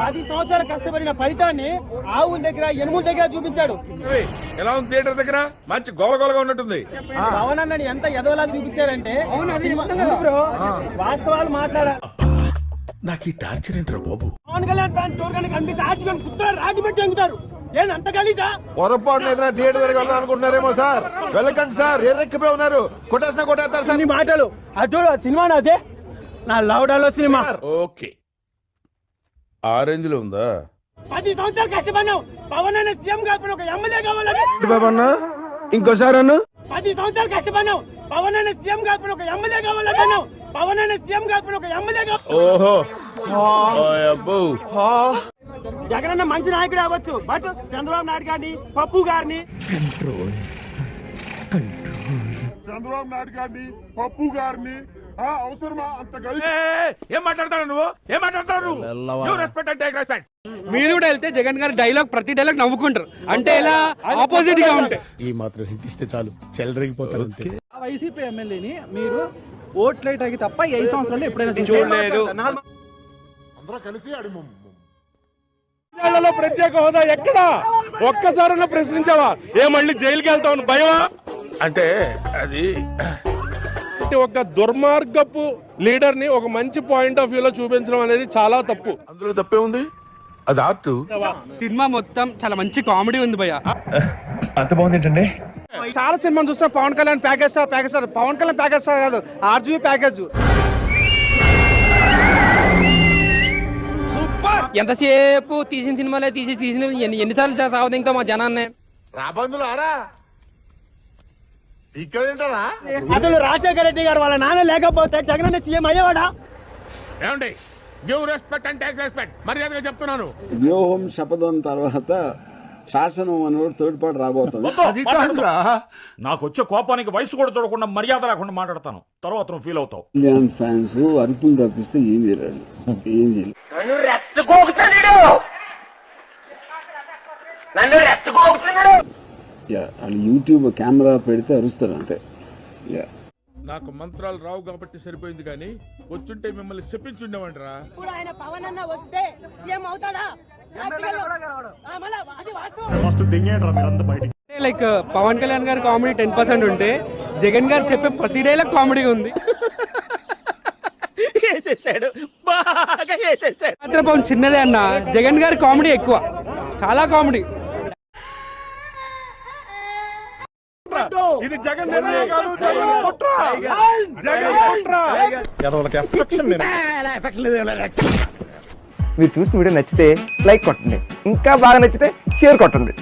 10 సంవత్సరాలు కష్టపడిన ఫలితాన్ని ఆవుల దగ్గర ఎనుముల దగ్గర చూపించాడు. ఎలా ఉంది థియేటర్ దగ్గర? మంచి గోలగోలగా ఉన్నట్టుంది. పవన్ అన్నని ఎంత ఎదవలాగా చూపించారంటే బ్రో, వాస్తవాలు మాట్లాడా. నాకు ఈ టార్చర్ ఏంట్రా బాబు? పవన్ కళ్యాణ్ ఫ్యాన్స్ స్టోర్ కానీ కనిపిస్తే ఆర్చుకొని కుత్తారు, రాజు పెట్టి ఎంగుతారు. ఏంది అంత గలీజా? పొరపాటున ఏదైనా థియేటర్ దగ్గర వెళ్దాం అనుకుంటున్నారేమో సార్. వెళ్ళకండి సార్, ఎర్రెక్కిపోయి ఉన్నారు. కొట్టేసినా కొట్టేస్తారు సార్. నీ మాటలు అదో సినిమా నాదే, నా లౌడాలో సినిమా. ఓకే, ఆరెంజ్ లో ఉందా? 10 సంవత్సరాలు కష్టపడినావు. పవన్ అన్న సీఎం కాకపోయినా ఒక ఎమ్మెల్యే కావాలని. బాబన్నా ఇంకోసారి అన్న. 10 సంవత్సరాలు కష్టపడినావు. పవన్ అన్న సీఎం కాకపోయినా ఒక ఎమ్మెల్యే కావాలన్నావు. పవన్ అన్న సీఎం కాకపోయినా ఒక ఎమ్మెల్యే కావాలి. ఓహో అబ్బో. జగన్ అన్న మంచి నాయకుడు అవ్వచ్చు, బట్ చంద్రబాబు నాయుడు గారిని, పప్పు గారిని, చంద్రబాబు నాయుడు గారిని, పప్పు గారిని అవసరమా అంత కలిసి? ఏం మాట్లాడతావు నువ్వు? ఏం మాట్లాడతావు నువ్వు? రెస్పెక్ట్ అంటే రెస్పెక్ట్. మీరు కూడా వెళ్తే జగన్ గారి డైలాగ్ ప్రతి డైలాగ్ నవ్వుకుంటారు, అంటే ఇలా ఆపోజిట్ గా ఉంటాయి. ఈ మాత్రం హింట్ ఇస్తే చాలు, చెలరేగిపోతారు. వైసీపీ ఎమ్మెల్యేని మీరు ఓట్లేటాకి తప్ప 5 సంవత్సరాలు ఎప్పుడైనా చూడలేదు. అందరూ కలిసి ప్రత్యేక హోదా ఎక్కడా? ఒక్కసారన్నా ప్రశ్నించావా? ఏ మళ్ళీ జైలుకి వెళ్తావు భయమా? అంటే అది ఒక దుర్మార్గపు లీడర్ ని ఒక మంచి పాయింట్ ఆఫ్ వ్యూ లో చూపించడం అనేది చాలా తప్పు. అందులో తప్పే ఉంది. అది ఆర్ట్. సినిమా మొత్తం చాలా మంచి కామెడీ ఉంది భయ్య. అంత బాగుంది ఏంటండి? చాలా సినిమా చూస్తాం. Pawan Kalyan package star, Pawan Kalyan package star కాదు, ఆర్జీవీ ప్యాకేజ్. ఎంతసేపు తీసిన సినిమాలే తీసిన ఎన్నిసార్లు సావదింతో మా జనాన్ని రాబందులు ఆరా ఇక్కడేంటారా? అసలు రాజశేఖర రెడ్డి గారు వాళ్ళ నాన్న లేకపోతే జగన్ అన్న సీఎం అయ్యేవాడా? ఏమండి, give respect and take respect. మర్యాదగా చెప్తున్నాను. వ్యూహం శపథం తర్వాత శాసనం అనేవాడు థర్డ్ పార్ట్ రాబోతుంది. నాకు వచ్చే కోపానికి వయసు కూడా చూడకుండా మర్యాద లేకుండా మాట్లాడతాను, తర్వాత నువ్వు ఫీల్ అవుతావు. కళ్యాణ్ ఫ్యాన్స్ అరుపులు తప్పిస్తే ఏం చేయలేడు, ఏం చేయలేదు. వాళ్ళు యూట్యూబ్ కెమెరా పెడితే అరుస్తారు అంతే. నాకు మంత్రాలు రావు కాబట్టి సరిపోయింది, కానీ వచ్చుంటే మిమ్మల్ని చెప్పించుండేవంటరా. ఇప్పుడు ఆయన పవన్ అన్న వస్తే సీఎం అవుతాడా? లైక్ పవన్ కళ్యాణ్ గారి కామెడీ 10% ఉంటే జగన్ గారు చెప్పే ప్రతి డైలాగ్ కామెడీగా ఉంది. మాత్రం పవన్ చిన్నదే అన్న, జగన్ గారి కామెడీ ఎక్కువ, చాలా కామెడీ. ఇది జగన్ మీరు చూసిన వీడియో నచ్చితే లైక్ కొట్టండి, ఇంకా బాగా నచ్చితే షేర్ కొట్టండి.